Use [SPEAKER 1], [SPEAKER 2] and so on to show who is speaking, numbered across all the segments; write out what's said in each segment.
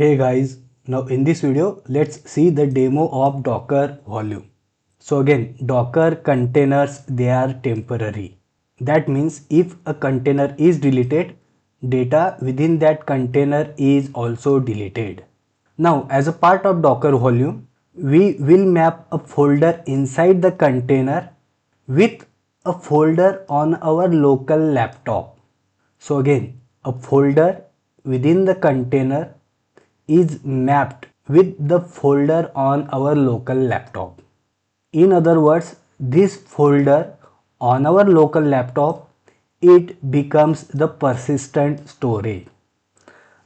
[SPEAKER 1] Hey guys, now in this video let's see the demo of Docker volume. So again, Docker containers, they are temporary. That means if a container is deleted, data within that container is also deleted. Now as a part of Docker volume, we will map a folder inside the container with a folder on our local laptop. So again, a folder within the container is mapped with the folder on our local laptop. In other words, this folder on our local laptop, it becomes the persistent storage.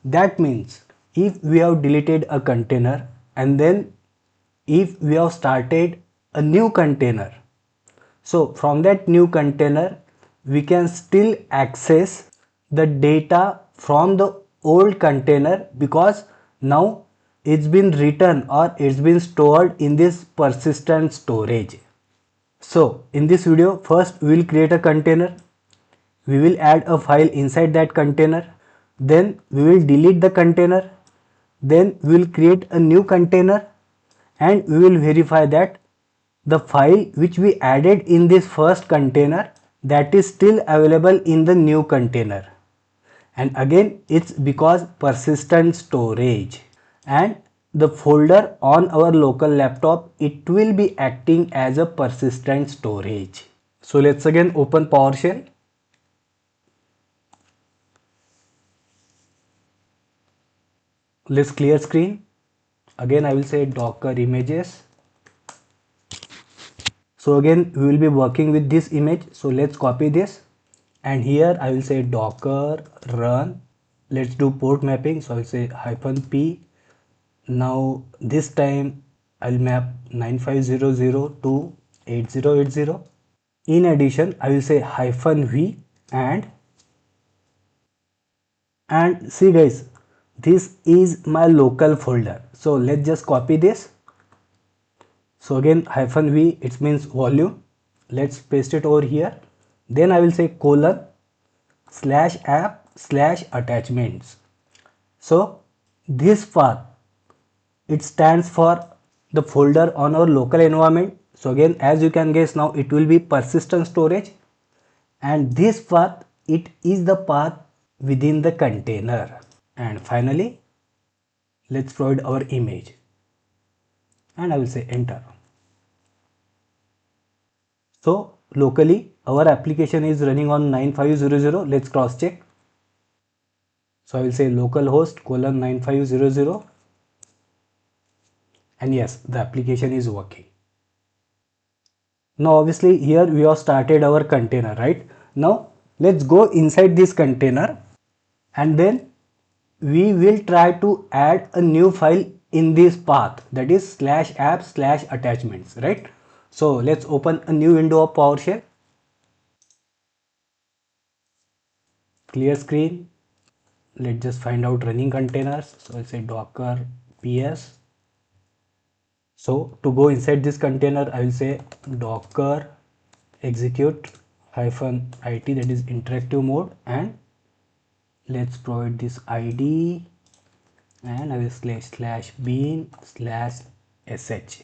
[SPEAKER 1] That means if we have deleted a container and then if we have started a new container, so from that new container we can still access the data from the old container because now it's been written or it's been stored in this persistent storage. So in this video, first we will create a container, we will add a file inside that container, then we will delete the container, then we will create a new container and we will verify that the file which we added in this first container, that is still available in the new container. And again, it's because persistent storage, and the folder on our local laptop, it will be acting as a persistent storage. So let's again open PowerShell. Let's clear screen. Again, I will say Docker images. So again, we will be working with this image. So let's copy this. And here I will say Docker run. Let's do port mapping. So I will say -p. Now this time I'll map 9500 to 8080. In addition, I will say -v and see guys, this is my local folder. So let's just copy this. So again -v, it means volume. Let's paste it over here. Then I will say :/app/attachments. So this path, it stands for the folder on our local environment. So again, as you can guess, now it will be persistent storage, and this path, it is the path within the container. And finally, let's provide our image and I will say enter. So locally our application is running on 9500. Let's cross check. So I will say localhost :9500, and yes, the application is working. Now obviously here we have started our container, right? Now let's go inside this container and then we will try to add a new file in this path, that is /app/attachments, right? So let's open a new window of PowerShell. Clear screen. Let's just find out running containers. So I'll say docker ps. So to go inside this container, I will say docker execute -it, that is interactive mode, and let's provide this id and I will /bin/sh.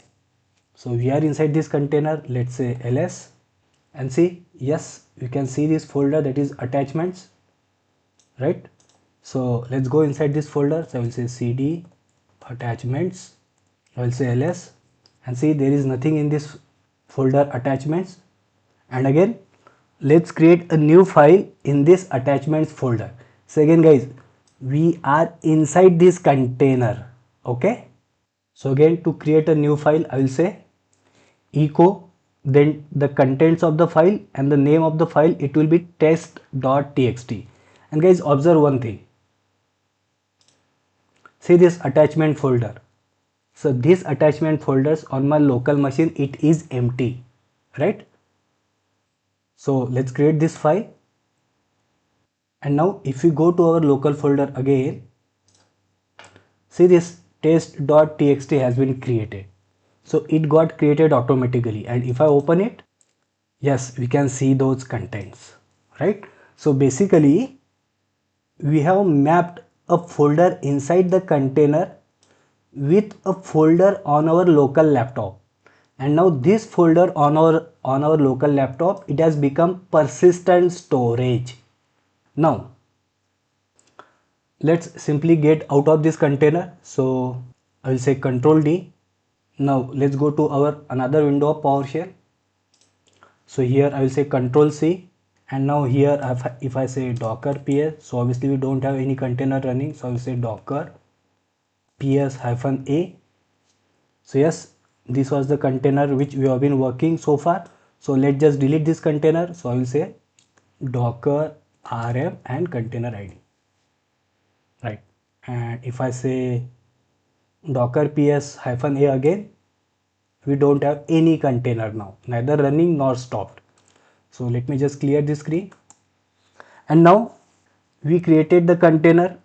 [SPEAKER 1] So we are inside this container. Let's say ls and see, yes, you can see this folder, that is attachments, right? So let's go inside this folder. So I will say cd attachments. I will say ls and see there is nothing in this folder attachments. And again, let's create a new file in this attachments folder. So again guys, we are inside this container, okay? So again, to create a new file, I will say echo, then the contents of the file and the name of the file, it will be test.txt. And guys, observe one thing. See this attachment folder. So this attachment folders on my local machine, it is empty, right? So let's create this file. And now if we go to our local folder again, see this test.txt has been created. So it got created automatically, and if I open it, yes, we can see those contents, right? So basically we have mapped a folder inside the container with a folder on our local laptop, and now this folder on our local laptop, it has become persistent storage. Now let's simply get out of this container. So I will say Control D. Now let's go to our another window of PowerShell. So here I will say Control C, and now here if I say Docker PS, so obviously we don't have any container running, so I will say Docker PS-A. So yes, this was the container which we have been working so far. So let's just delete this container. So I will say Docker RM and container ID, right? And if I say Docker PS-A again, we don't have any container now, neither running nor stopped. So let me just clear this screen. And now we created the container,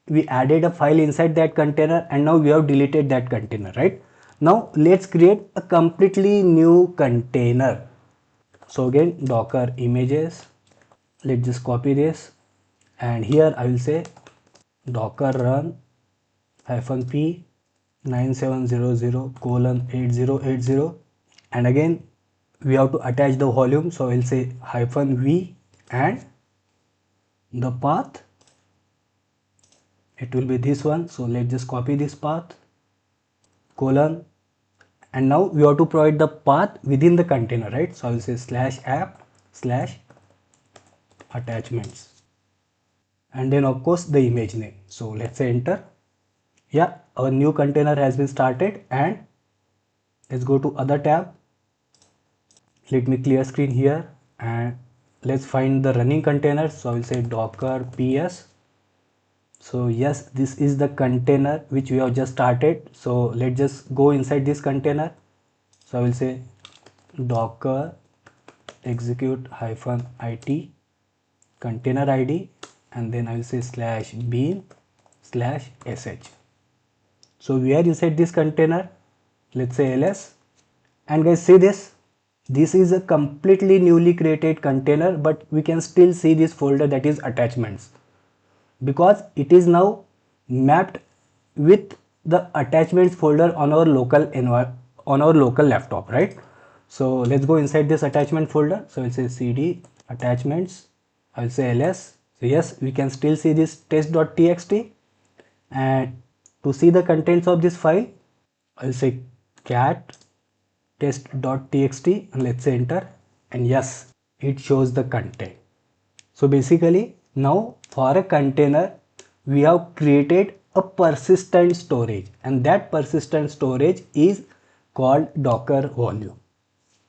[SPEAKER 1] we added a file inside that container, and now we have deleted that container, right? Now let's create a completely new container. So again, Docker images, let's just copy this, and here I will say Docker run -p 9700:8080, and again we have to attach the volume, so I will say -v, and the path, it will be this one. So let's just copy this path, colon, and now we have to provide the path within the container, right? So I will say /app/attachments, and then of course the image name. So let's say enter. Yeah, our new container has been started, and let's go to other tab. Let me clear screen here, and let's find the running container. So I will say Docker PS. So yes, this is the container which we have just started. So let's just go inside this container. So I will say Docker execute -it container ID, and then I will say /bin/sh. So we are inside this container. Let's say ls, and guys, see this. This is a completely newly created container, but we can still see this folder, that is attachments, because it is now mapped with the attachments folder on our local laptop, right? So let's go inside this attachment folder. So I'll say cd attachments, I'll say ls. So yes, we can still see this test.txt, and to see the contents of this file, I'll say cat test.txt, and let's say enter, and yes, it shows the content. So basically now for a container we have created a persistent storage, and that persistent storage is called Docker volume.